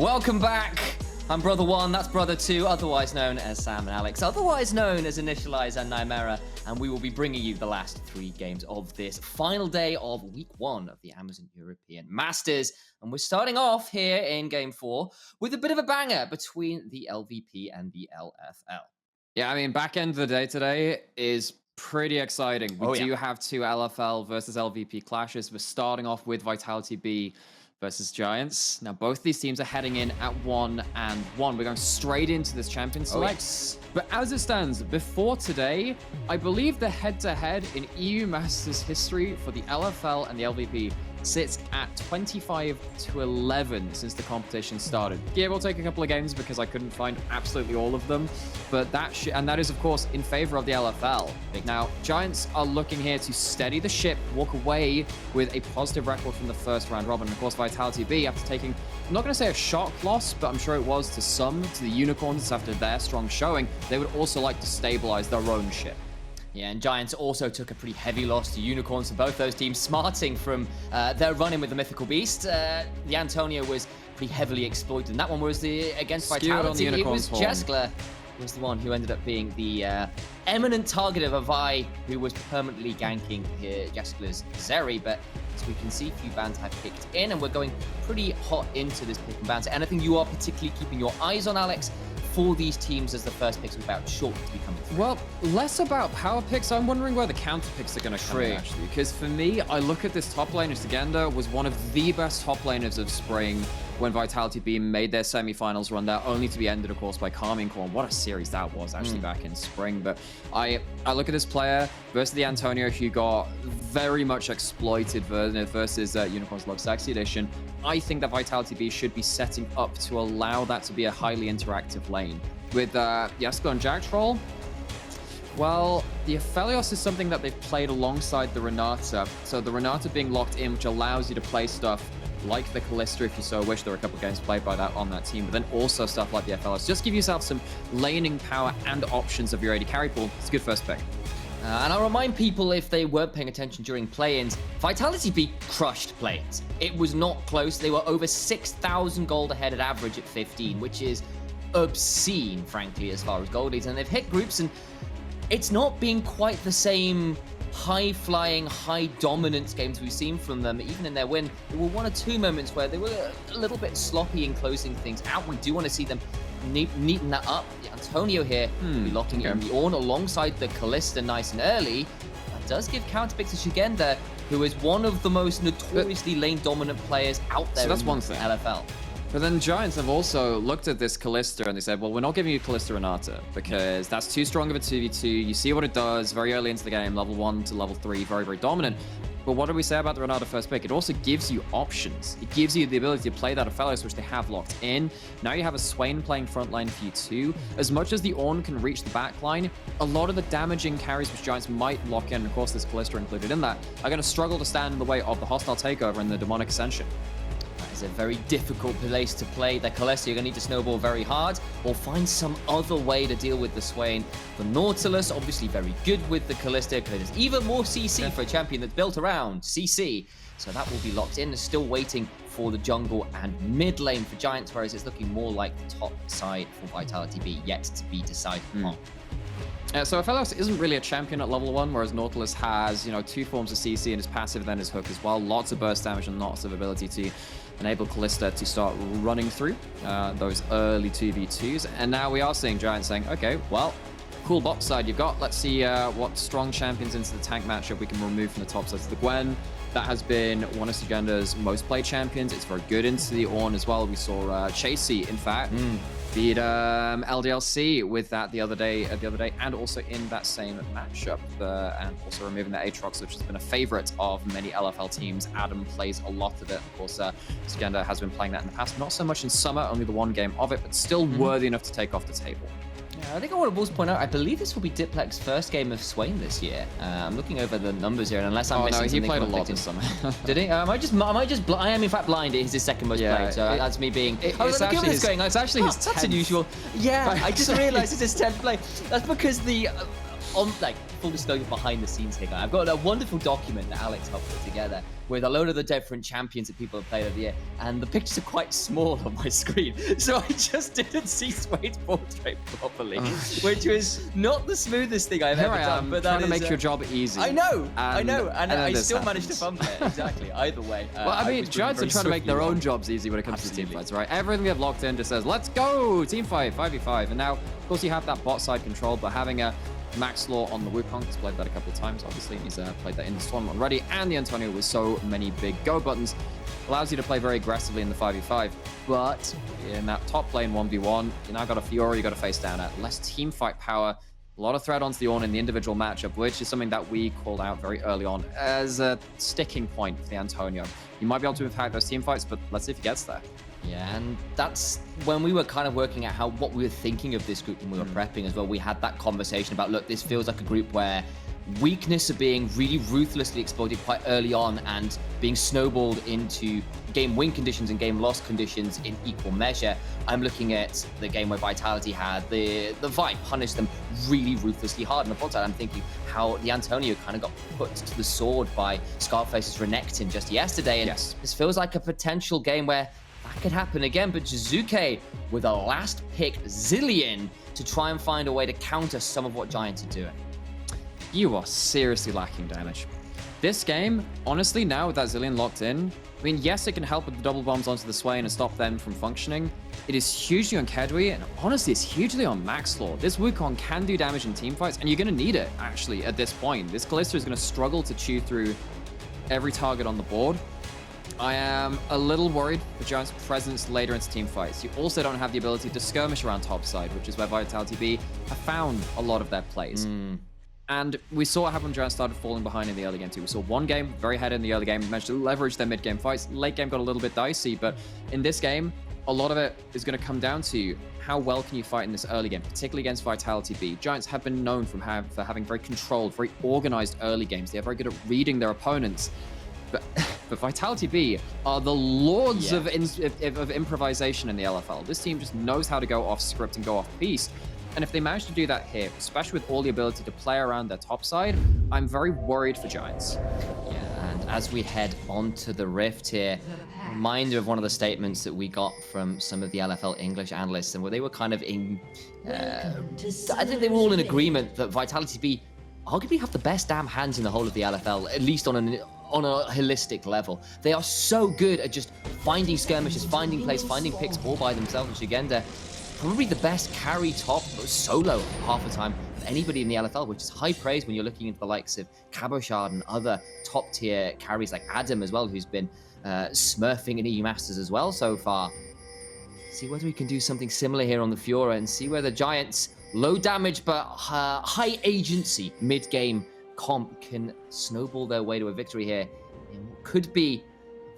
Welcome back. I'm Brother 1, that's Brother 2, otherwise known as Sam and Alex, otherwise known as Initialize and Nymera, and we will be bringing you the last 3 games of this final day of Week 1 of the Amazon European Masters. And we're starting off here in Game 4 with a bit of a banger between the LVP and the LFL. Yeah, I mean, back end of the day today is pretty exciting. We do have 2 LFL versus LVP clashes. We're starting off with Vitality.Bee versus Giants. Now, both these teams are heading in at 1-1. We're going straight into this champion select. But as it stands, before today, I believe the head-to-head in EU Masters history for the LFL and the LVP sits at 25-11 since the competition started. Yeah, we'll take a couple of games because I couldn't find absolutely all of them, but that is of course in favor of the LFL. Now, Giants are looking here to steady the ship, walk away with a positive record from the first round robin. Of course, Vitality.Bee, after taking, I'm not going to say a shock loss, but I'm sure it was to the Unicorns after their strong showing, they would also like to stabilize their own ship. Yeah, and Giants also took a pretty heavy loss to Unicorns, so both those teams smarting from their run-in with the Mythical Beast. The Antonio was pretty heavily exploited, and that one was against Vitality. It was Jeskla was the one who ended up being the eminent target of a Vi, who was permanently ganking Jeskla's Zeri, but as we can see, a few bans have kicked in, and we're going pretty hot into this pick and ban. So anything you are particularly keeping your eyes on, Alex, for these teams as the first picks are about short to be coming through? Well, less about power picks. I'm wondering where the counter picks are going to come in, actually. Because for me, I look at this top lane. Szygenda was one of the best top laners of spring when Vitality.Bee made their semifinals run there, only to be ended, of course, by Calming Core. What a series that was, actually, back in spring. But I look at this player versus the Antonio, who got very much exploited versus Unicorns Love Sexy Edition. I think that Vitality.Bee should be setting up to allow that to be a highly interactive lane. With Jeskla and Jactroll, well, the Aphelios is something that they've played alongside the Renata. So the Renata being locked in, which allows you to play stuff like the Kalista, if you so wish. There were a couple of games played by that on that team, but then also stuff like the Aphelios. Just give yourself some laning power and options of your AD carry pool. It's a good first pick. And I'll remind people, if they weren't paying attention during play-ins, Vitality.Bee crushed play-ins. It was not close. They were over 6,000 gold ahead at average at 15, which is obscene, frankly, as far as gold leads. And they've hit groups, and it's not been quite the same high-flying, high-dominance games we've seen from them. Even in their win, there were 1 or 2 moments where they were a little bit sloppy in closing things out. We do want to see them neaten that up. Antonio here will be locking in the Ornn alongside the Kalista nice and early. That does give counterpick to Szygenda, who is one of the most notoriously lane-dominant players out there. So that's one thing. LFL. But then Giants have also looked at this Kalista and they said, well, we're not giving you Kalista Renata because that's too strong of a 2v2. You see what it does very early into the game, level 1 to level 3, very, very dominant. But what do we say about the Renata first pick? It also gives you options. It gives you the ability to play that Aphelios, which they have locked in. Now you have a Swain playing frontline for you too. As much as the Ornn can reach the backline, a lot of the damaging carries which Giants might lock in, and of course this Kalista included in that, are going to struggle to stand in the way of the hostile takeover and the demonic ascension. It's a very difficult place to play the Kalista. You're going to need to snowball very hard or find some other way to deal with the Swain. The Nautilus, obviously very good with the Kalista, because there's even more CC for a champion that's built around CC. So that will be locked in. Still waiting for the jungle and mid lane for Giants, whereas it's looking more like the top side for Vitality.Bee yet to be decided on. So Aphelios isn't really a champion at level 1, whereas Nautilus has, 2 forms of CC and his passive, then his hook as well. Lots of burst damage and lots of ability to enable Kalista to start running through those early 2v2s. And now we are seeing Giants saying, okay, well, cool bot side you've got. Let's see what strong champions into the tank matchup we can remove from the top side. So the Gwen, that has been one of Skeganda's most played champions. It's very good into the Ornn as well. We saw Chasey, in fact, beat LDLC with that the other day, and also in that same matchup, and also removing the Aatrox, which has been a favorite of many LFL teams. Adam plays a lot of it. Of course, Szygenda has been playing that in the past, not so much in summer, only the 1 game of it, but still worthy enough to take off the table. Yeah, I think I want to also point out, I believe this will be Diplex's first game of Swain this year. I'm looking over the numbers here, and unless I'm missing something, he played a lot this summer. Did he? I am in fact blind. It is his second most played, so that's me being. It's actually his 10th. That's unusual. Yeah, I just realized it's his 10th play. That's because on like full disclosure behind the scenes here, guys. I've got a wonderful document that Alex helped put together with a load of the different champions that people have played over the year, and the pictures are quite small on my screen, so I just didn't see Swain's portrait properly, which was not the smoothest thing I've ever done. But trying to make your job easy. I know, and I still managed to fumble it. Exactly. Either way. Well, I mean, Giants are trying to make their own jobs easy when it comes to team fights, right? Everything we have locked in just says, let's go, team fight, 5v5. And now, of course, you have that bot side control, but having a Maxlore on the Wukong, he's played that a couple of times, obviously, and he's played that in this tournament already. And the Antonio with so many big go buttons allows you to play very aggressively in the 5v5. But in that top lane 1v1, you now got a Fiora you got to face down at. Less team fight power. A lot of threat onto the Ornn in the individual matchup, which is something that we called out very early on as a sticking point for the Antonio. You might be able to impact those team fights, but let's see if he gets there. Yeah, and that's when we were kind of working out what we were thinking of this group when we were prepping as well. We had that conversation about, look, this feels like a group where weakness are being really ruthlessly exploited quite early on and being snowballed into game win conditions and game loss conditions in equal measure. I'm looking at the game where Vitality had the Vibe punish them really ruthlessly hard on the front side. I'm thinking how the Antonio kind of got put to the sword by Scarface's Renekton just yesterday, and this feels like a potential game where that could happen again. But Jiizuke with a last pick Zilean to try and find a way to counter some of what Giants are doing. You are seriously lacking damage. This game, honestly, now with that Zilean locked in, I mean, yes, it can help with the double bombs onto the Swain and stop them from functioning. It is hugely on Keduii, and honestly, it's hugely on Maxlore. This Wukong can do damage in team fights, and you're going to need it, actually, at this point. This Kalista is going to struggle to chew through every target on the board. I am a little worried for Giants' presence later into team fights. You also don't have the ability to skirmish around topside, which is where Vitality.Bee have found a lot of their plays. And we saw what happened when Giants started falling behind in the early game too. We saw one game very ahead in the early game, managed to leverage their mid-game fights. Late game got a little bit dicey, but in this game, a lot of it is going to come down to how well can you fight in this early game, particularly against Vitality.Bee. Giants have been known for having very controlled, very organized early games. They're very good at reading their opponents. But Vitality.Bee are the lords of improvisation in the LFL. This team just knows how to go off script and go off piece. And if they manage to do that here, especially with all the ability to play around their top side, I'm very worried for Giants. Yeah, and as we head onto the Rift here, reminder of one of the statements that we got from some of the LFL English analysts, and where they were kind of in, I think they were all in agreement that Vitality.Bee arguably have the best damn hands in the whole of the LFL, at least on a holistic level. They are so good at just finding skirmishes, finding plays, finding picks all by themselves. And Szygenda, probably the best carry top solo half the time of anybody in the LFL, which is high praise when you're looking into the likes of Cabochard and other top tier carries like Adam as well, who's been smurfing in EU Masters as well so far. See whether we can do something similar here on the Fiora and see whether Giants, low damage but high agency mid-game comp can snowball their way to a victory here in what could be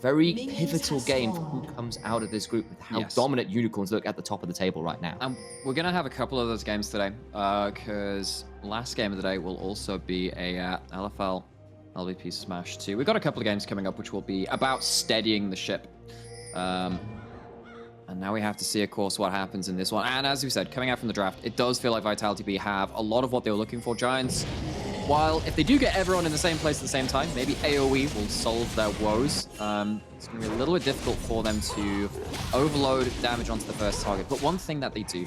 very pivotal game for who comes out of this group with how dominant Unicorns look at the top of the table right now. And we're going to have a couple of those games today because last game of the day will also be a LFL LVP Smash 2. We've got a couple of games coming up which will be about steadying the ship. And now we have to see, of course, what happens in this one. And as we said, coming out from the draft, it does feel like Vitality.Bee have a lot of what they were looking for. Giants, while if they do get everyone in the same place at the same time, maybe AoE will solve their woes. It's going to be a little bit difficult for them to overload damage onto the first target. But one thing that they do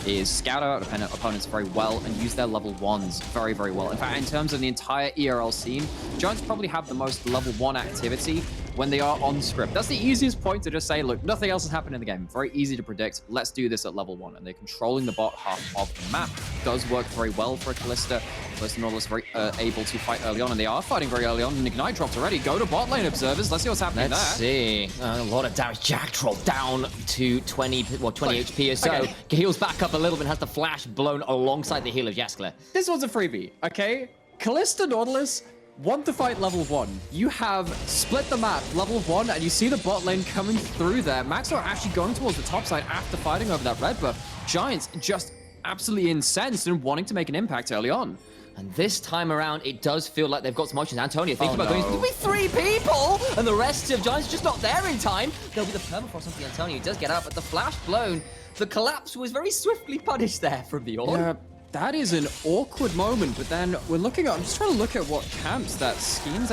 is scout out opponents very well and use their level 1s very, very well. In fact, in terms of the entire ERL scene, Giants probably have the most level 1 activity when they are on script. That's the easiest point to just say, look, nothing else has happened in the game. Very easy to predict. Let's do this at level 1. And they're controlling the bot half of the map. Does work very well for a Kalista. Kalista Nautilus very able to fight early on, and they are fighting very early on. And Ignite dropped already. Go to bot lane, observers. Let's see what's happening there. Let's see. A lot of damage. Jactroll down to 20 HP or so. Okay. Heals back up a little bit, has the flash blown alongside the heal of Jeskla. This was a freebie, okay? Kalista Nautilus want to fight level 1. You have split the map level 1, and you see the bot lane coming through there. Maxlore actually going towards the top side after fighting over that red buff. Giants just absolutely incensed and wanting to make an impact early on. And this time around, it does feel like they've got some options. Antonio thinking about going, there'll be 3 people, and the rest of Giants just not there in time. There'll be the permafrost onto the Antonio. He does get out, but the flash blown. The collapse was very swiftly punished there from the Ornn. Yeah, that is an awkward moment, but then we're looking at, I'm just trying to look at what camps that Skeanz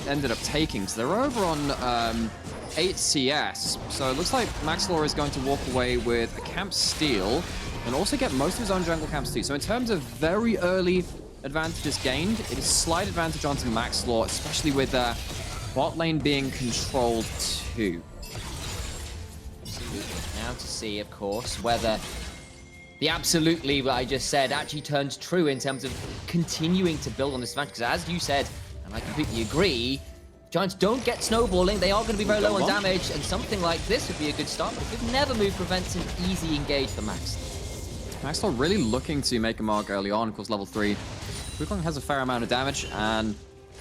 ended up taking. So they're over on 8 CS. So it looks like Maxlore is going to walk away with a camp steal and also get most of his own jungle camps too. So in terms of very early advantages gained, it is slight advantage onto Maxlore, especially with bot lane being controlled too. Now to see, of course, whether the absolutely what I just said actually turns true in terms of continuing to build on this advantage. Because as you said, and I completely agree, Giants don't get snowballing. They are going to be very low on damage, and something like this would be a good start. But if never move prevents an easy engage for Max. Maxlore really looking to make a mark early on. Of course, level 3. Wukong has a fair amount of damage, and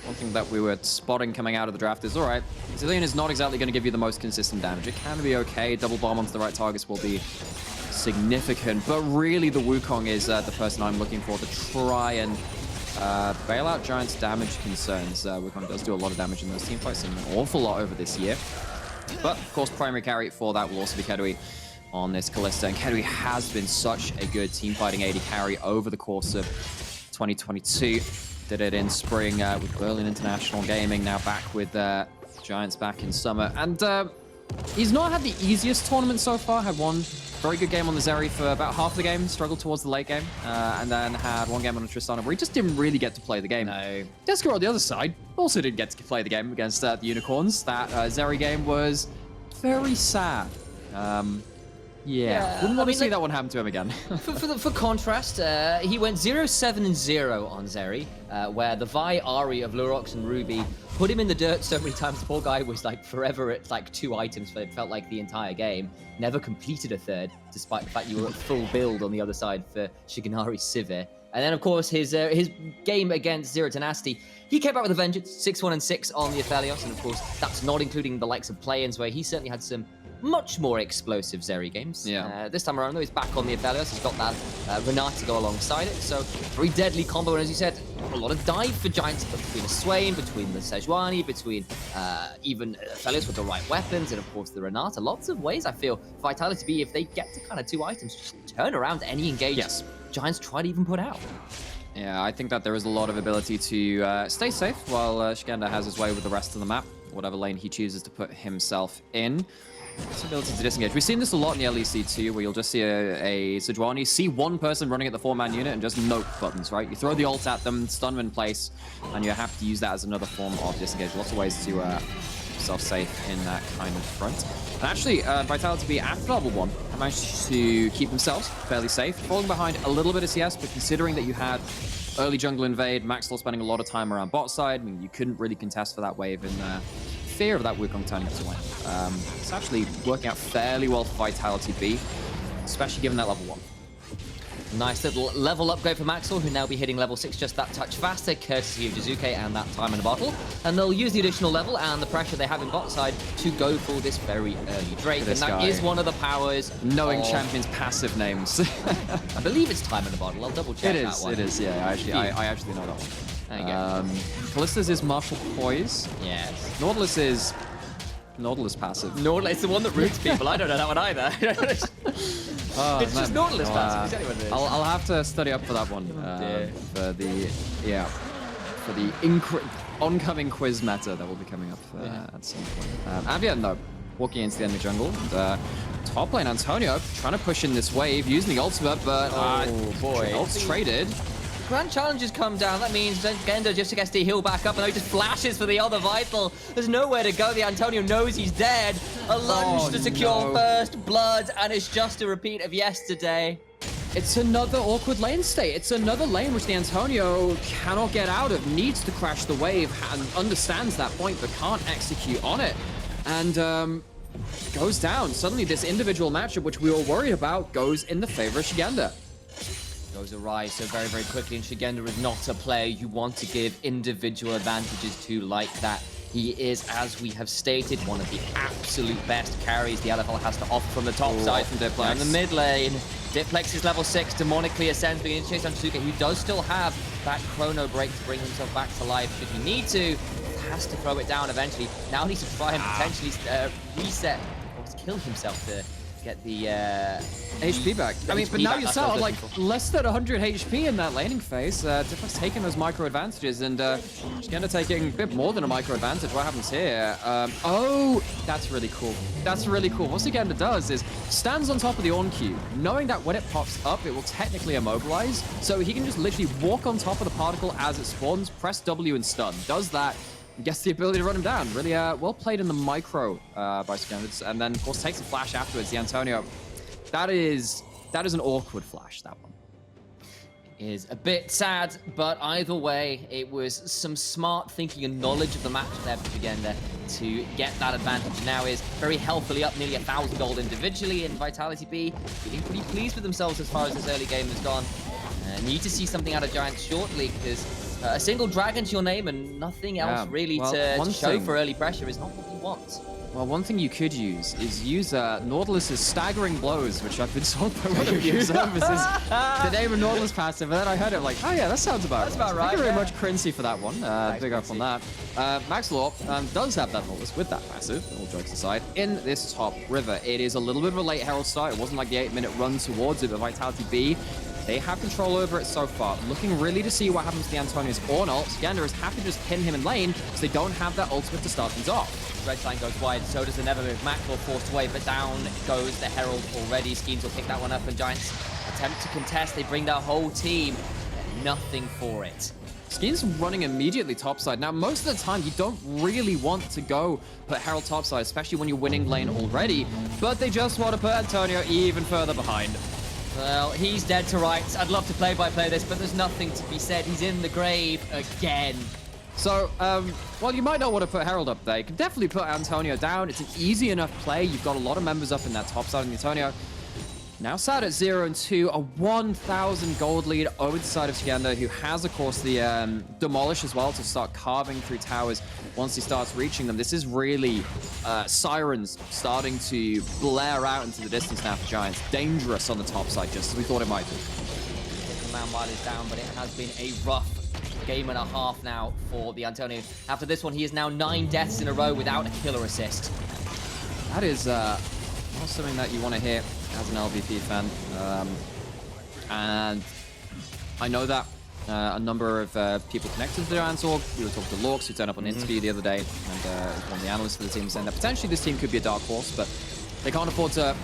one thing that we were spotting coming out of the draft is, all right, Zilean is not exactly going to give you the most consistent damage. It can be okay. Double bomb onto the right targets will be significant, but really the Wukong is the person I'm looking for to try and bail out Giants' damage concerns. Wukong does do a lot of damage in those team fights, an awful lot over this year. But, of course, primary carry for that will also be Keduii on this Kalista, and Keduii has been such a good team fighting AD carry over the course of 2022. Did it in spring with Berlin International Gaming, now back with Giants back in summer. And he's not had the easiest tournament so far. Had one very good game on the Zeri for about half the game, struggled towards the late game, and then had one game on a Tristana where he just didn't really get to play the game. No. Jeskla on the other side also didn't get to play the game against the Unicorns. That Zeri game was very sad. Yeah, wouldn't want to see that one happen to him again. for contrast, he went 0-7-0 on Zeri, where the Vi, Ahri of Lurox and Ruby put him in the dirt so many times. The poor guy was like forever at like 2 items for it felt like the entire game. Never completed a third, despite the fact you were at full build on the other side for Shigenari Sivir. And then, of course, his game against Zero Tenacity, he came back with a vengeance, 6-1-6 on the Aphelios, and of course, that's not including the likes of play-ins, where he certainly had some much more explosive Zeri games. Yeah. This time around, though, he's back on the Aphelios. He's got that Renata to go alongside it. So, very deadly combo. And as you said, a lot of dive for Giants between the Swain, between the Sejuani, between even Aphelios with the right weapons, and of course the Renata. Lots of ways, I feel, Vitality.Bee, if they get to kind of 2 items, just turn around any engage Giants try to even put out. Yeah, I think that there is a lot of ability to stay safe while Szygenda has his way with the rest of the map, whatever lane he chooses to put himself in. This ability to disengage. We've seen this a lot in the LEC too, where you'll just see a Sejuani, see one person running at the 4-man unit and just nope buttons, right? You throw the ult at them, stun them in place, and you have to use that as another form of disengage. Lots of ways to keep yourself safe in that kind of front. And actually, Vitality.Bee after level 1 managed to keep themselves fairly safe, falling behind a little bit of CS, but considering that you had early jungle invade, Maxlore spending a lot of time around bot side, I mean, you couldn't really contest for that wave in fear of that Wukong turning up to win. It's actually working out fairly well for Vitality.Bee, especially given that level 1. Nice little level upgrade for Maxlore, who now be hitting level 6 just that touch faster, courtesy of Jiizuke and that time in a bottle. And they'll use the additional level and the pressure they have in bot side to go for this very early Drake. And that is one of the powers. Knowing champions' passive names. I believe it's time in a bottle. I'll double check that one. It is, yeah. I actually know that one. There you go. Kalista's is Martial Poise. Yes. Nautilus is Nautilus passive. Nautilus, it's the one that roots people. I don't know that one either. It's just Nautilus passive. Is anyone I'll have to study up for that one. For the oncoming quiz meta that will be coming up at some point. Advienne, though, walking into the enemy jungle. And, top lane, Antonio trying to push in this wave, using the ultimate, but ult's traded. Grand challenges come down. That means Szygenda just gets to heal back up, and he just flashes for the other Vital. There's nowhere to go. The Antonio knows he's dead. A lunge to secure first blood, and it's just a repeat of yesterday. It's another awkward lane state. It's another lane which the Antonio cannot get out of, needs to crash the wave, and understands that point, but can't execute on it. And goes down. Suddenly this individual matchup, which we were worried about, goes in the favor of Szygenda. Goes awry so very, very quickly, and Szygenda is not a player you want to give individual advantages to like that. He is, as we have stated, one of the absolute best carries the LFL has to offer from the top side. From Diplex. In the mid lane, Diplex is level 6, demonically ascends, beginning to chase down Jiizuke, who does still have that chrono break to bring himself back to life should he need to. Has to throw it down eventually. Now needs to try and potentially reset or kill himself to get the HP back. I mean, but now you're set like less than 100 HP in that laning phase. Diplex taking those micro advantages, and Szygenda taking a bit more than a micro advantage. What happens here? Oh, that's really cool. That's really cool. What Szygenda does is stands on top of the Ornn Q, knowing that when it pops up, it will technically immobilize. So he can just literally walk on top of the particle as it spawns, press W and stun. Does that. Gets the ability to run him down. Really well played in the micro by Skeanz, and then of course takes a flash afterwards. The Antonio, that is an awkward flash. That one is a bit sad, but either way, it was some smart thinking and knowledge of the match there for Szygenda to get that advantage. Now is very healthily up nearly 1,000 gold individually, and Vitality.Bee feeling pretty pleased with themselves as far as this early game has gone. Need to see something out of Giants shortly, because a single dragon to your name and nothing else really to show for early pressure is not what you want. Well, one thing you could use is Nautilus's staggering blows, which I've been told by one of your observers is the name of Nautilus passive, and then I heard it like, oh yeah, that sounds about right. About right. Thank you very much, Crincy, for that one. Big up on that. Maxlore does have that Nautilus with that passive, all jokes aside, in this top river. It is a little bit of a late Herald start. It wasn't like the 8-minute run towards it, but Vitality.Bee, they have control over it so far. Looking really to see what happens to the Antonio's Ornn ult. Szygenda is happy to just pin him in lane, because they don't have that ultimate to start things off. Red sign goes wide, so does the Never Move. Maxlore forced away, but down goes the Herald already. Skeanz will pick that one up, and Giants attempt to contest. They bring their whole team. Nothing for it. Skeanz running immediately topside. Now, most of the time, you don't really want to go put Herald topside, especially when you're winning lane already, but they just want to put Antonio even further behind. Well, he's dead to rights. I'd love to play-by-play this, but there's nothing to be said. He's in the grave again. So, well, you might not want to put Herald up there. You can definitely put Antonio down. It's an easy enough play. You've got a lot of members up in that top side of Antonio. Now sat at 0-2, a 1,000 gold lead over the side of Szygenda, who has, of course, the Demolish as well to start carving through towers once he starts reaching them. This is really sirens starting to blare out into the distance now for Giants. Dangerous on the top side, just as we thought it might be. The man while is down, but it has been a rough game and a half now for the Antonio. After this one, he is now 9 deaths in a row without a killer assist. That is not something that you want to hear as an LVP fan. And I know that a number of people connected to the Giants org. We were talking to Lorx, who turned up on an interview the other day, and one of the analysts for the team saying that potentially this team could be a dark horse, but they can't afford to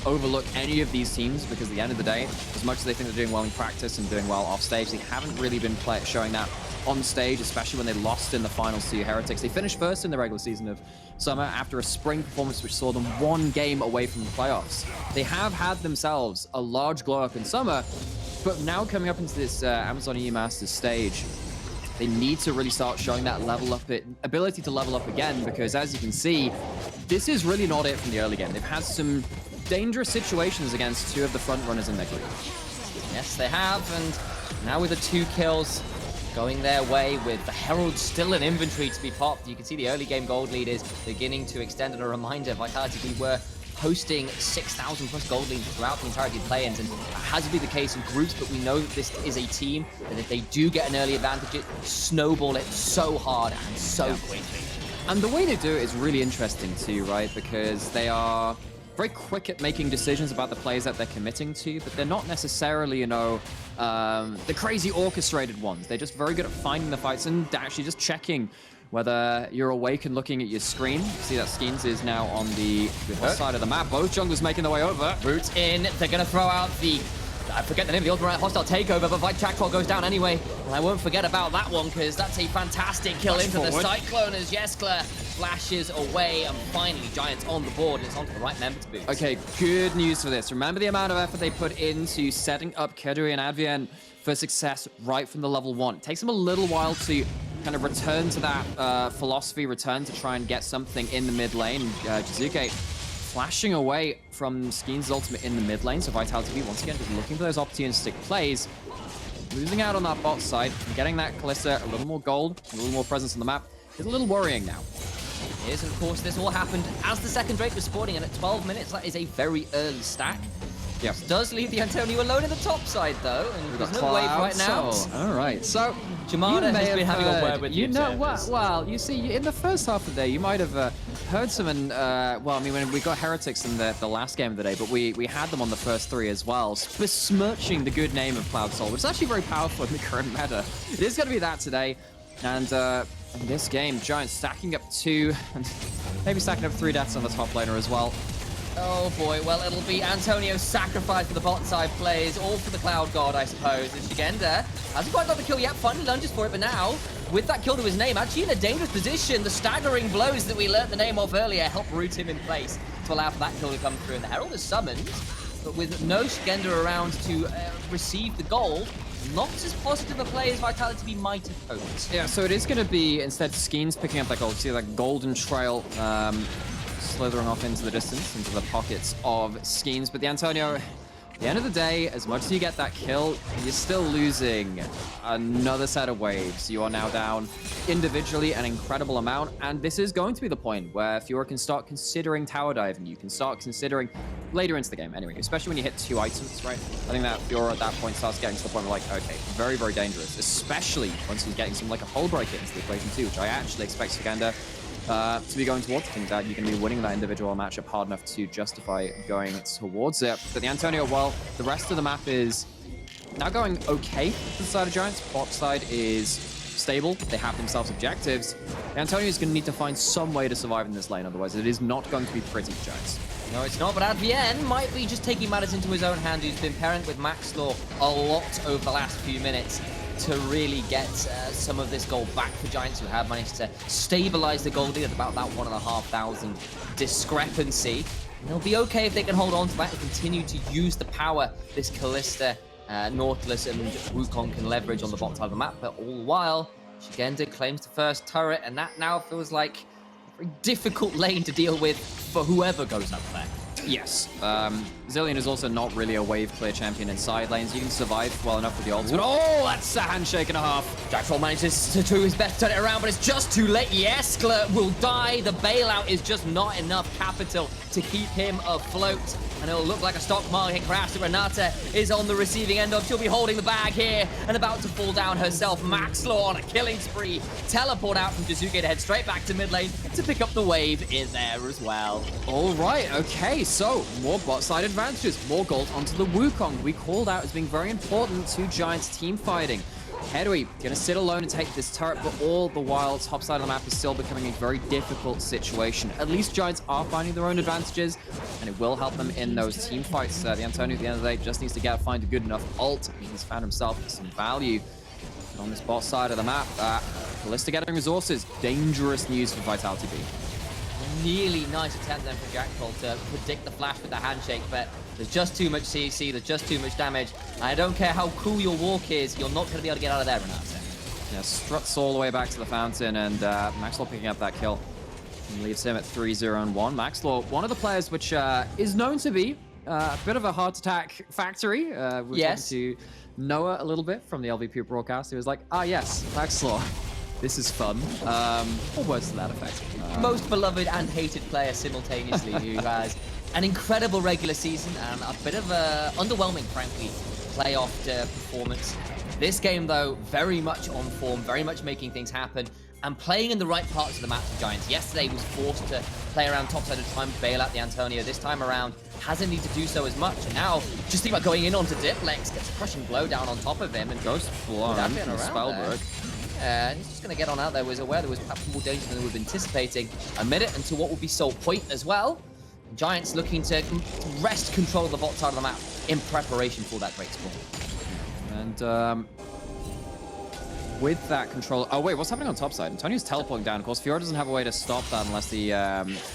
overlook any of these teams, because at the end of the day, as much as they think they're doing well in practice and doing well off stage, they haven't really been showing that on stage, especially when they lost in the finals to Heretics. They finished first in the regular season of Summer after a spring performance which saw them 1 game away from the playoffs. They have had themselves a large glow up in Summer, but now coming up into this Amazon E-Masters stage, they need to really start showing that ability to level up again, because as you can see, this is really not it from the early game. They've had some dangerous situations against 2 of the front runners in their group. Yes, they have, and now with the 2 kills going their way, with the Herald still in inventory to be popped, you can see the early game gold lead is beginning to extend. And a reminder, Vitality.Bee were hosting 6,000 plus gold leads throughout the entirety of play-ins, and that has to be the case in groups, but we know that this is a team that if they do get an early advantage, it snowball it so hard and so quickly. And the way they do it is really interesting too, right? Because they are very quick at making decisions about the plays that they're committing to, but they're not necessarily, you know, the crazy orchestrated ones. They're just very good at finding the fights and actually just checking whether you're awake and looking at your screen. See that Skeanz is now on the side of the map. Both junglers making their way over. Roots in. They're going to throw out the... I forget the name of the ultimate hostile takeover, but Jactroll goes down anyway. Well, I won't forget about that one, because that's a fantastic kill into the Cyclone as Jeskla flashes away, and finally Giants on the board, and it's onto the right member to boost. Okay, good news for this. Remember the amount of effort they put into setting up Keduii and Advienne for success right from the level 1. It takes them a little while to kind of return to that philosophy, return to try and get something in the mid lane. Jiizuke flashing away from Skeanz's ultimate in the mid lane, so Vitality.Bee once again just looking for those opportunistic plays. Losing out on that bot side, and getting that Kalista a little more gold, a little more presence on the map is a little worrying now. It is, and of course, this all happened as the second Drake was spawning, and at 12 minutes, that is a very early stack. Yep. This does leave the Antonio alone in the top side, though, and there's no wave right now. All right, so Jamada has been having a word with you the know observers. well, you see, in the first half of the day, you might have heard some, well, I mean, when we got Heretics in the last game of the day, but we had them on the first 3 as well, besmirching the good name of Cloud Soul, which is actually very powerful in the current meta. It is going to be that today, and in this game, Giants stacking up 2, and maybe stacking up 3 deaths on the top laner as well. Oh boy, well, it'll be Antonio's sacrifice for the bot side plays, all for the Cloud God, I suppose. And Szygenda hasn't quite got the kill yet, finally lunges for it, but now, with that kill to his name, actually in a dangerous position, the staggering blows that we learnt the name of earlier help root him in place to allow for that kill to come through. And the Herald is summoned, but with no Szygenda around to receive the gold, not as positive a play as Vitality.Bee might have hoped. Yeah, so it is going to be, instead, Skeanz picking up that gold. See that golden trail slithering off into the distance, into the pockets of Skeanz. But the Antonio, at the end of the day, as much as you get that kill, you're still losing another set of waves. You are now down individually an incredible amount, and this is going to be the point where Fiora can start considering tower diving. You can start considering later into the game anyway, especially when you hit 2 items, right? I think that Fiora at that point starts getting to the point where, like, okay, very, very dangerous, especially once he's getting some, like, a hull breaker into the equation too, which I actually expect Szygenda to be going towards. I think that you're going to be winning that individual matchup hard enough to justify going towards it. But the Antonio, well, the rest of the map is now going okay to the side of Giants. Bot side is stable. They have themselves objectives. The Antonio is going to need to find some way to survive in this lane, otherwise it is not going to be pretty for Giants. No, it's not, but Advienne might be just taking matters into his own hand, who's been pairing with Maxlore a lot over the last few minutes to really get some of this gold back for Giants, who have managed to stabilize the gold lead at about that 1,500 discrepancy. And they'll be okay if they can hold on to that and continue to use the power this Kalista, Nautilus, and Wukong can leverage on the bottom side of the map. But all the while, Szygenda claims the first turret, and that now feels like a very difficult lane to deal with for whoever goes up there. Yes. Zilean is also not really a wave clear champion in side lanes. You can survive well enough with the ultimate. Oh, that's a handshake and a half. Jactroll manages to do his best to turn it around, but it's just too late. Jeskla will die. The bailout is just not enough capital to keep him afloat. And it'll look like a stock market crash that Renata is on the receiving end of. She'll be holding the bag here and about to fall down herself. Maxlore on a killing spree. Teleport out from Jiizuke to head straight back to mid lane to pick up the wave in there as well. All right, okay, so more bot side advantages, more gold onto the Wukong. We called out as being very important to Giants team fighting. Keduii gonna sit alone and take this turret, but all the while, top side of the map is still becoming a very difficult situation. At least Giants are finding their own advantages, and it will help them in those team fights. The Antonio, at the end of the day, just needs to find a good enough ult. He's found himself some value. And on this bot side of the map, Kalista getting resources. Dangerous news for Vitality.Bee. Really nice attempt then from Jactroll to predict the flash with the handshake, but there's just too much CC, there's just too much damage. And I don't care how cool your walk is, you're not going to be able to get out of there, Renata. Yeah, struts all the way back to the fountain, and Maxlore picking up that kill. And leaves him at 3-0-1. Maxlore, one of the players which is known to be a bit of a heart attack factory. We're talking to Noah a little bit from the LVP broadcast. He was like, ah yes, Maxlore. This is fun. Or words to that effect. Most beloved and hated player simultaneously, who has an incredible regular season and a bit of a underwhelming, frankly, playoff performance. This game, though, very much on form, very much making things happen, and playing in the right parts of the map for Giants. Yesterday was forced to play around topside of time to bail out the Antonio. This time around, hasn't needed to do so as much. And now, just think about going in onto Diplex, gets a crushing blow down on top of him, and Ghost blown from Spellbook. And he's just going to get on out there. Was aware there was perhaps more danger than we were anticipating. A minute into what will be Soul Point as well. Giants looking to wrest control of the bot side of the map in preparation for that great score. And with that control... Oh, wait, what's happening on top side? Antonio's teleporting down. Of course, Fiora doesn't have a way to stop that unless the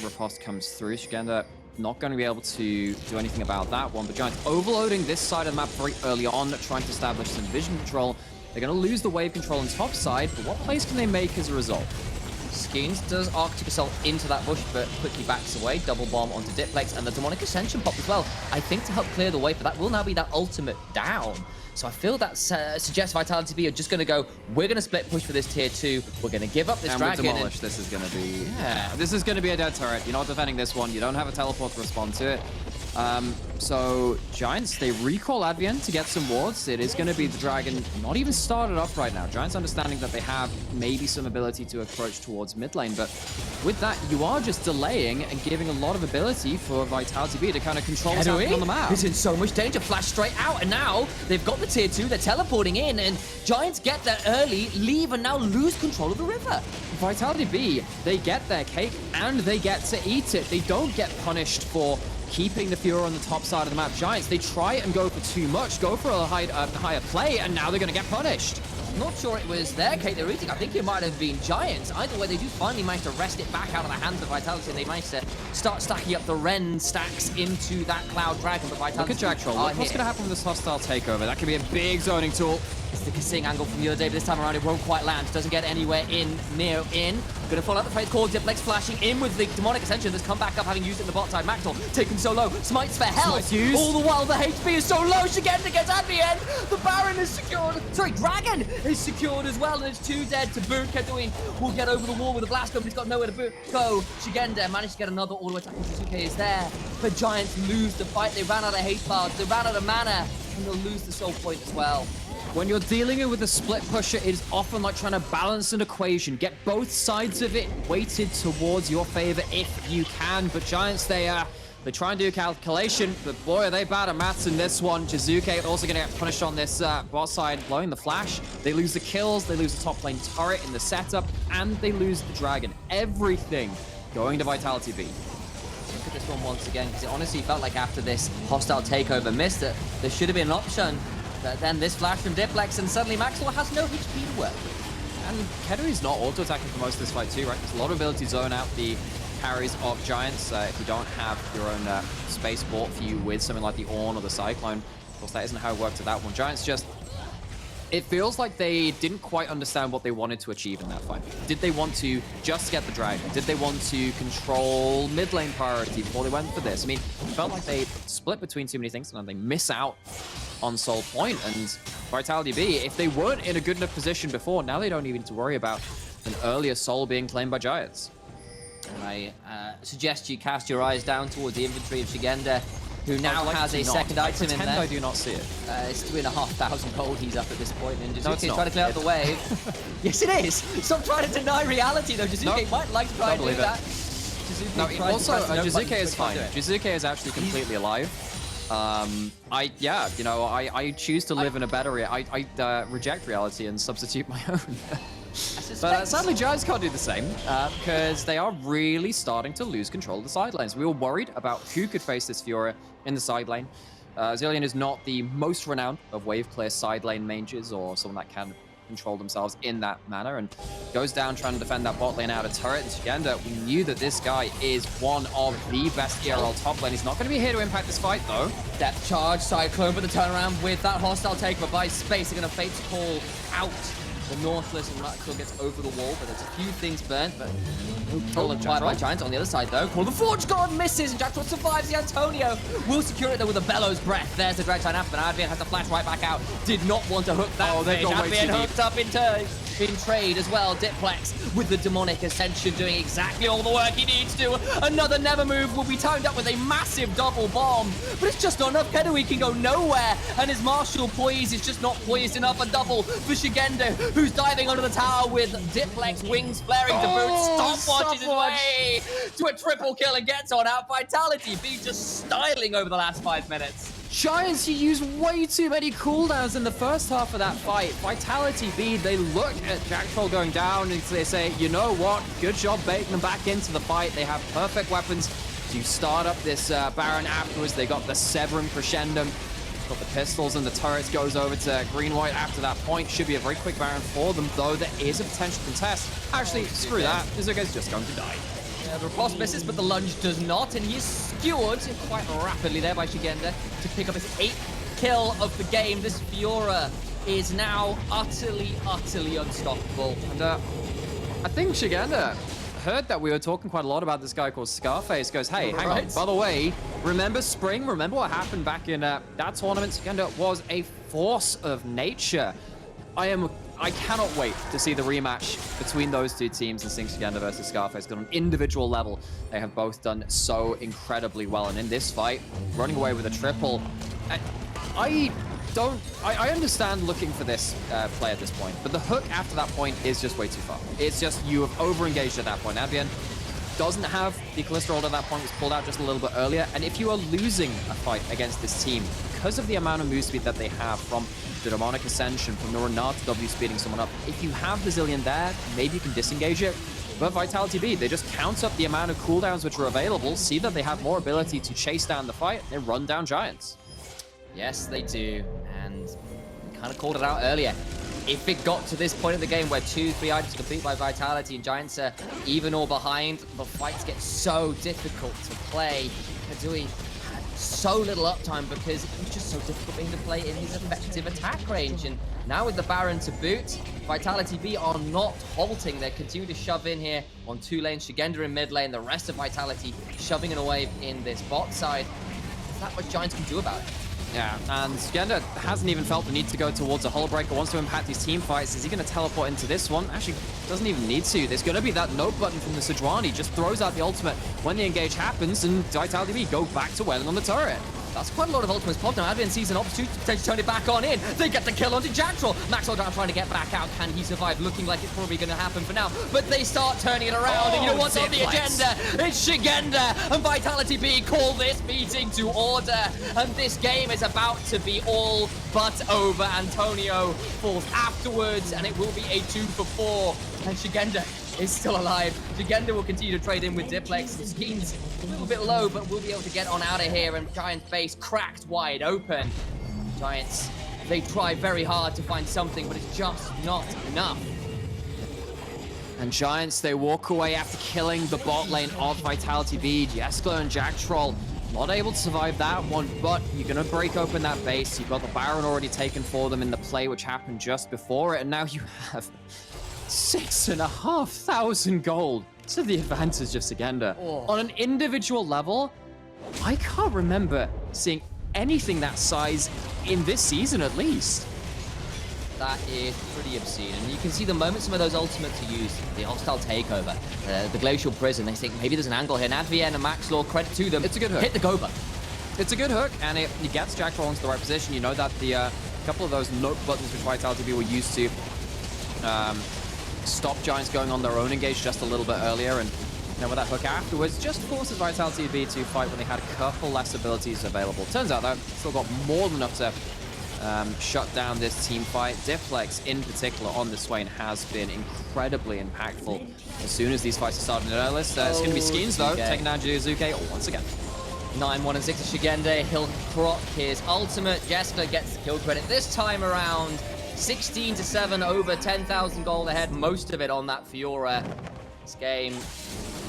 riposte comes through. Szygenda not going to be able to do anything about that one. But Giants overloading this side of the map very early on, trying to establish some vision control. They're going to lose the wave control on top side, but what plays can they make as a result? Skeanz does Arctic Assault into that bush, but quickly backs away. Double bomb onto Diplex, and the Demonic Ascension pop as well. I think to help clear the way for that will now be that ultimate down. So I feel that suggests Vitality.Bee are just going to go, we're going to split push for this tier 2. We're going to give up this dragon. And demolish. This is going to be... Yeah. This is going to be a dead turret. You're not defending this one. You don't have a teleport to respond to it. So Giants, they recall Advienne to get some wards. It is going to be the dragon not even started up right now. Giants understanding that they have maybe some ability to approach towards mid lane, but with that, you are just delaying and giving a lot of ability for Vitality.Bee to kind of control what's happening on the map. He's in so much danger, flash straight out, and now they've got the tier 2, they're teleporting in, and Giants get there early, leave, and now lose control of the river. Vitality.Bee, they get their cake, and they get to eat it. They don't get punished for keeping the Fiora on the top side of the map. Giants, they try and go for too much, go for a higher play, and now they're going to get punished. Not sure it was their cake they were eating. I think it might have been Giants. Either way, they do finally manage to wrest it back out of the hands of Vitality, and they managed to start stacking up the Ren stacks into that Cloud Dragon. But Vitality, look at Jactroll. Look what's going to happen with this hostile takeover. That could be a big zoning tool. It's the Kasing angle from the other day, but this time around it won't quite land. Doesn't get anywhere near in. Gonna fall out the phase call. Diplex flashing in with the demonic ascension that's come back up, having used it in the bot side. Maxlore taken so low. Smites for health. All the while the HP is so low. Szygenda gets Advienne. The Baron is secured. Sorry, Dragon is secured as well, and it's 2 dead to boot. Keduii will get over the wall with a blast gun, but he's got nowhere to go. Szygenda managed to get another auto attack, and Jiizuke is there. The Giants lose the fight. They ran out of hate bars. They ran out of mana, and they'll lose the soul point as well. When you're dealing with a split pusher, it is often like trying to balance an equation. Get both sides of it weighted towards your favor if you can. But Giants, they try and do a calculation, but boy, are they bad at maths in this one. Jiizuke also going to get punished on this bot side, blowing the flash. They lose the kills, they lose the top lane turret in the setup, and they lose the dragon. Everything going to Vitality.Bee. Look at this one once again, because it honestly felt like after this hostile takeover missed it, there should have been an option. But then this flash from Diplex, and suddenly Maxlore has no HP to work with. And Keduii's not auto-attacking for most of this fight too, right? There's a lot of ability to zone out the carries of Giants if you don't have your own space bought for you with something like the Ornn or the Cyclone. Of course, that isn't how it worked at that one. Giants just... It feels like they didn't quite understand what they wanted to achieve in that fight. Did they want to just get the dragon? Did they want to control mid lane priority before they went for this? I mean, it felt like they split between too many things and they miss out on Soul Point. And Vitality.Bee, if they weren't in a good enough position before, now they don't even need to worry about an earlier Soul being claimed by Giants. I suggest you cast your eyes down towards the inventory of Szygenda, who now has a second item in there. I do not see it. It's 3,500 gold he's up at this point, and Jiizuke no, trying to clear out the wave. Yes, it is. Stop trying to deny reality, though. Jiizuke might like to try and do that. No, also, Jiizuke is fine. Jiizuke is actually completely alive. I choose to live in a better reality. I reject reality and substitute my own. But sadly, Giants can't do the same because they are really starting to lose control of the side lanes. We were worried about who could face this Fiora in the side lane. Zilean is not the most renowned of wave clear side lane mages or someone that can control themselves in that manner, and goes down trying to defend that bot lane out of turret. And Szygenda, we knew that this guy is one of the best ERL top lane. He's not going to be here to impact this fight, though. Depth charge, Cyclone, but the turnaround with that hostile takeover by Space are going to fate to call out the Nautilus, and Maxlore gets over the wall, but there's a few things burnt, but no kill acquired by Giants on the other side, though. Call the Forge God misses, and Jactroll survives the Antonio. Will secure it, though, with a Bellows Breath. There's the Drag Sign after, and Advienne has to flash right back out. Did not want to hook that. They've gone way too deep. Hooked up in trade as well. Diplex with the Demonic Ascension doing exactly all the work he needs to. Another Never Move will be timed up with a massive double bomb, but it's just not enough. Keduii can go nowhere, and his Martial Poise is just not poised enough. A double for Szygenda, who's diving under the tower with Diplex wings flaring to boot. Stopwatches his way to a triple kill and gets on out. Vitality.Bee just styling over the last 5 minutes. Giants, you use way too many cooldowns in the first half of that fight. Vitality.Bee, they look at Jactroll going down and they say, you know what, good job baiting them back into the fight. They have perfect weapons to start up this Baron afterwards. They got the Severin Crescendum, got the pistols, and the turrets goes over to Green-White after that point. Should be a very quick Baron for them, though there is a potential contest. Actually, screw that. Jiizuke's just going to die. The repulse misses, but the lunge does not, and he is skewered quite rapidly there by Szygenda to pick up his 8th kill of the game. This Fiora is now utterly unstoppable. And I think Szygenda heard that we were talking quite a lot about this guy called Scarface. Goes, hey, hang on, by the way, remember Spring? Remember what happened back in that tournament? Szygenda was a force of nature. I cannot wait to see the rematch between those two teams in Szygenda versus Scarface. Because on an individual level, they have both done so incredibly well. And in this fight, running away with a triple, I understand looking for this play at this point, but the hook after that point is just way too far. It's just, you have over-engaged at that point. Advienne doesn't have the Kalista ult at that point, was pulled out just a little bit earlier. And if you are losing a fight against this team, because of the amount of move speed that they have from the Demonic Ascension, from the Renata W speeding someone up, if you have the Zilean there, maybe you can disengage it. But Vitality.Bee, they just count up the amount of cooldowns which are available, see that they have more ability to chase down the fight, and they run down Giants. Yes, they do, and we kind of called it out earlier. If it got to this point of the game where 2-3 items complete by Vitality and Giants are even or behind, the fights get so difficult to play. Keduii had so little uptime because it was just so difficult for him to play in his effective attack range. And now with the Baron to boot, Vitality.Bee are not halting. They continue to shove in here on 2 lanes, Szygenda in mid lane, the rest of Vitality shoving it away in this bot side. Is that what Giants can do about it? Yeah, and Szygenda hasn't even felt the need to go towards a Hull Breaker, wants to impact these team fights. Is he going to teleport into this one? Actually, doesn't even need to. There's going to be that note button from the Sejuani, just throws out the ultimate when the engage happens, and Vitality.Bee go back to wailing on the turret. That's quite a lot of ultimates popped now. Advienne sees an opportunity to potentially turn it back on in. They get the kill onto Jactroll. Maxlore down trying to get back out. Can he survive? Looking like it's probably going to happen for now. But they start turning it around. And you know what's on the agenda? It's Szygenda. And Vitality.Bee call this meeting to order. And this game is about to be all but over. Antonio falls afterwards. And it will be a 2-for-4. And Szygenda is still alive. Szygenda will continue to trade in with Diplex. The Skeanz a little bit low, but we'll be able to get on out of here. And Giants' base cracked wide open. Giants, they try very hard to find something, but it's just not enough. And Giants, they walk away after killing the bot lane of Vitality.Bee. Jeskla and Jactroll not able to survive that one, but you're going to break open that base. You've got the Baron already taken for them in the play, which happened just before it. And now you have 6,500 gold to the advantage of Szygenda. On an individual level, I can't remember seeing anything that size in this season, at least. That is pretty obscene. And you can see the moment some of those ultimates are used, the hostile takeover, the glacial prison, they think maybe there's an angle here. And Advienne and Maxlore, credit to them. It's a good hook. Hit the Goba. It's a good hook, and it gets Jactroll into the right position. You know that the couple of those note buttons which Vitality.Bee were used to stop Giants going on their own engage just a little bit earlier, and you know, with that hook afterwards, just forces Vitality.Bee to fight when they had a couple less abilities available. Turns out, though, still got more than enough to shut down this team fight. Diplex, in particular, on the Swain has been incredibly impactful. As soon as these fights are starting in earnest, it's going to be Skeanz, though, taking down Jiizuke once again. 9-1-6 to Szygenda. He'll proc his ultimate. Jeskla gets the kill credit this time around. 16-7, over 10,000 gold ahead, most of it on that Fiora. This game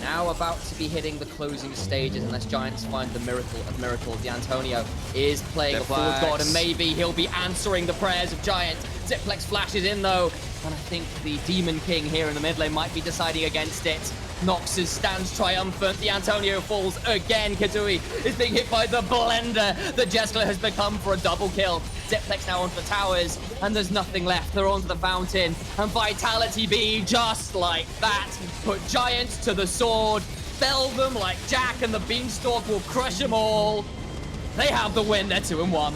now about to be hitting the closing stages unless Giants find the miracle of miracles. The Antonio is playing a forward god, and maybe he'll be answering the prayers of Giants. Diplex flashes in though, and I think the Demon King here in the mid lane might be deciding against it. Noxus stands triumphant. The Antonio falls again. Keduii is being hit by the blender that Jeskla has become for a double kill. Diplex now onto the towers, and there's nothing left. They're onto the fountain, and Vitality.Bee, just like that, put Giants to the sword, fell them like Jack, and the Beanstalk will crush them all. They have the win. They're 2-1.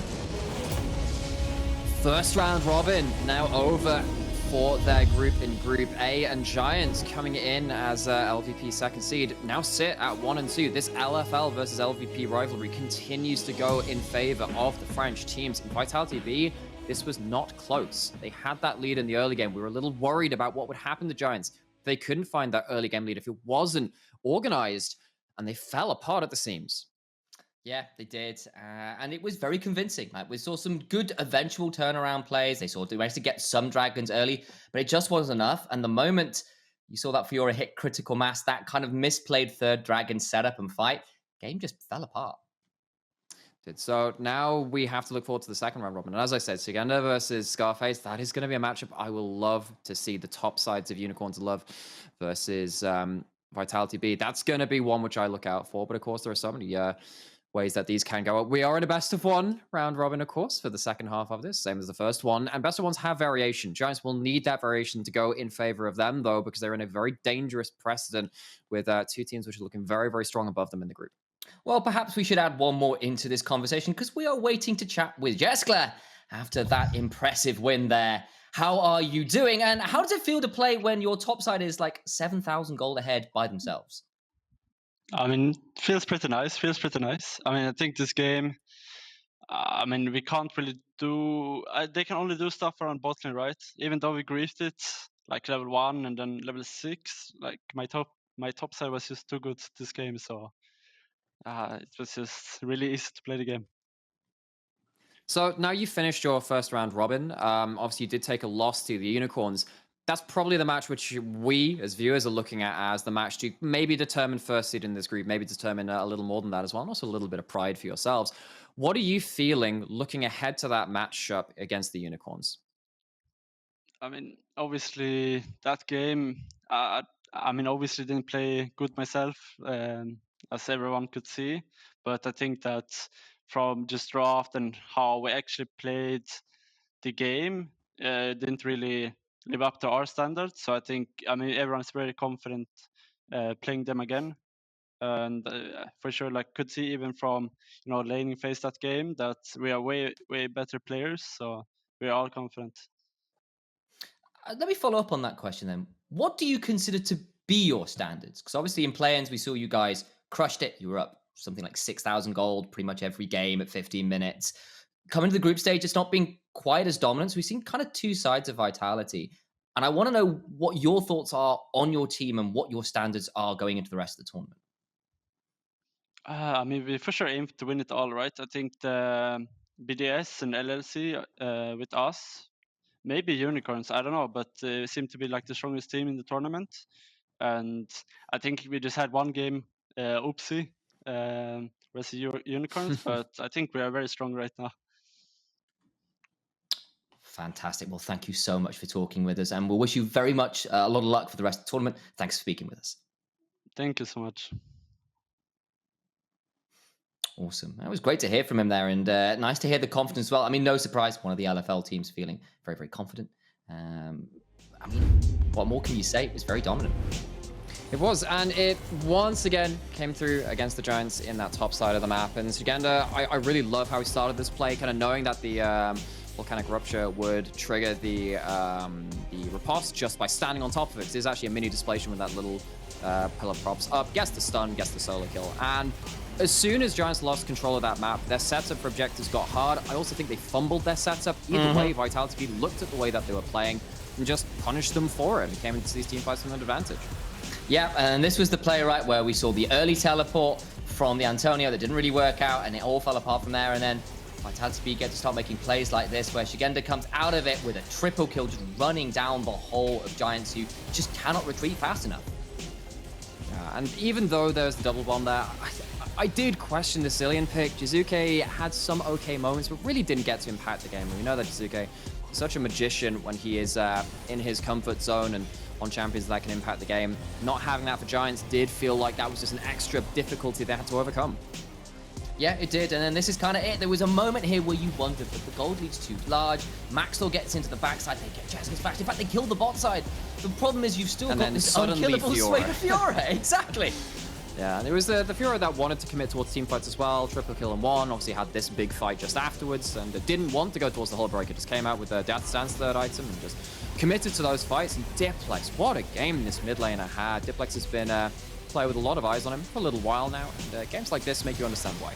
First round robin now over for their group in Group A, and Giants coming in as LVP second seed now sit at 1-2. This LFL versus LVP rivalry continues to go in favor of the French teams. In Vitality.Bee, this was not close. They had that lead in the early game. We were a little worried about what would happen to Giants. They couldn't find that early game lead if it wasn't organized, and they fell apart at the seams. Yeah, they did. And it was very convincing. Like, we saw some good eventual turnaround plays. They managed to get some dragons early, but it just wasn't enough. And the moment you saw that Fiora hit critical mass, that kind of misplayed third dragon setup and fight, game just fell apart. So now we have to look forward to the second round robin. And as I said, Szygenda versus Scarface, that is going to be a matchup I will love to see. The top sides of Unicorns Love versus Vitality.Bee. That's going to be one which I look out for. But of course, there are so many ways that these can go. We are in a best of one round robin, of course, for the second half of this, same as the first one. And best of ones have variation. Giants will need that variation to go in favor of them, though, because they're in a very dangerous precedent with two teams which are looking very, very strong above them in the group. Well, perhaps we should add one more into this conversation because we are waiting to chat with Jeskla after that impressive win there. How are you doing? And how does it feel to play when your top side is like 7,000 gold ahead by themselves? I mean, feels pretty nice. I mean, I think this game, I mean, we can't really do, they can only do stuff around bot lane, right? Even though we griefed it, like level 1 and then level 6, like my top side was just too good this game, so it was just really easy to play the game. So now you finished your first round robin. Obviously, you did take a loss to the Unicorns. That's probably the match which we, as viewers, are looking at as the match to maybe determine first seed in this group, maybe determine a little more than that as well, and also a little bit of pride for yourselves. What are you feeling looking ahead to that matchup against the Unicorns? I mean, obviously, that game, I mean, obviously didn't play good myself, as everyone could see, but I think that from just draft and how we actually played the game, didn't really live up to our standards. So I think, I mean, everyone's very confident playing them again. And for sure, like, could see even from, you know, laning phase that game that we are way better players. So we are all confident. Let me follow up on that question then. What do you consider to be your standards? Because obviously in play-ins, we saw you guys crushed it. You were up something like 6,000 gold pretty much every game at 15 minutes. Coming to the group stage, it's not been quite as dominant. So we've seen kind of two sides of Vitality. And I want to know what your thoughts are on your team and what your standards are going into the rest of the tournament. I mean, we for sure aim to win it all, right? I think the BDS and LLC with us, maybe Unicorns, I don't know, but seem to be like the strongest team in the tournament. And I think we just had one game, oopsie, versus Unicorns, but I think we are very strong right now. Fantastic. Well, thank you so much for talking with us, and we'll wish you very much a lot of luck for the rest of the tournament. Thanks for speaking with us. Thank you so much. Awesome. It was great to hear from him there, and nice to hear the confidence as well. I mean, no surprise, one of the LFL teams feeling very, very confident. I mean, what more can you say? It was very dominant. It was, and it once again came through against the Giants in that top side of the map. And Szygenda, I really love how he started this play, kind of knowing that the volcanic rupture would trigger the riposte just by standing on top of it. There's actually a mini displacement with that little pillar props up, gets the stun, gets the solo kill. And as soon as Giants lost control of that map, their setup for objectives got hard. I also think they fumbled their setup. Either way, Vitality looked at the way that they were playing and just punished them for it and came into these team fights with an advantage. Yeah, and this was the play, right, where we saw the early teleport from the Antonio that didn't really work out, and it all fell apart from there. And then Vitality.Bee get to start making plays like this, where Szygenda comes out of it with a triple kill, just running down the whole of Giants who just cannot retreat fast enough. Yeah, and even though there's the double bomb there, I did question the Zilean pick. Jiizuke had some okay moments, but really didn't get to impact the game. We know that Jiizuke is such a magician when he is in his comfort zone and on champions that can impact the game. Not having that for Giants did feel like that was just an extra difficulty they had to overcome. Yeah, it did, and then this is kind of it. There was a moment here where you wondered, but the gold lead's too large. Maxlore gets into the backside, they get Jesk's back. In fact, they kill the bot side. The problem is you've still got this unkillable Swain of Fiora. Exactly. Yeah, and it was the Fiora that wanted to commit towards team fights as well. Triple kill in one. Obviously had this big fight just afterwards, and didn't want to go towards the Hull Breaker. Just came out with the Death Stance third item and just committed to those fights. And Diplex, what a game this mid laner had. Diplex has been play with a lot of eyes on him for a little while now, and games like this make you understand why.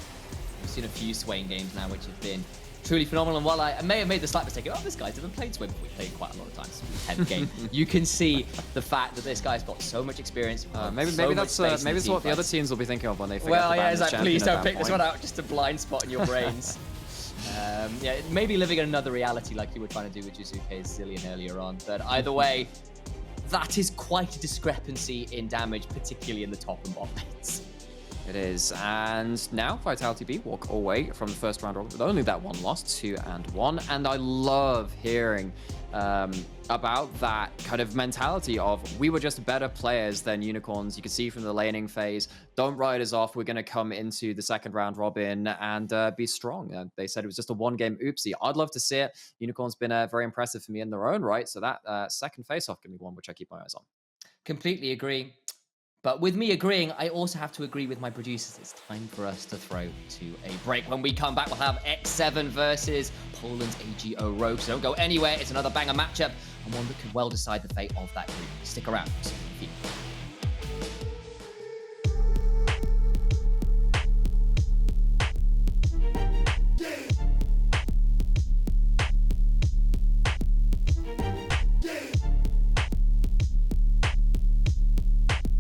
We've seen a few Swain games now which have been truly phenomenal, and while I may have made the slight mistake, oh, this guy's never played Swain, but we played quite a lot of times in the 10th game. You can see the fact that this guy's got so much experience. Maybe that's what the other teams will be thinking of when they figure out the yeah, it's like, please don't pick this one out, just a blind spot in your brains. Yeah, maybe living in another reality like you were trying to do with Jiizuke's Zilean earlier on, but either way, that is quite a discrepancy in damage, particularly in the top and bottom lanes. It is. And now Vitality.Bee walk away from the first round with only that one loss, 2-1. And I love hearing about that kind of mentality of we were just better players than Unicorns. You can see from the laning phase, don't write us off. We're going to come into the second round robin and be strong. They said it was just a one-game oopsie. I'd love to see it. Unicorn's been very impressive for me in their own right. So that second face-off can be one which I keep my eyes on. Completely agree. But with me agreeing, I also have to agree with my producers. It's time for us to throw to a break. When we come back, we'll have X7 versus Poland's AGO Rogue. So don't go anywhere. It's another banger matchup and one that could well decide the fate of that group. Stick around.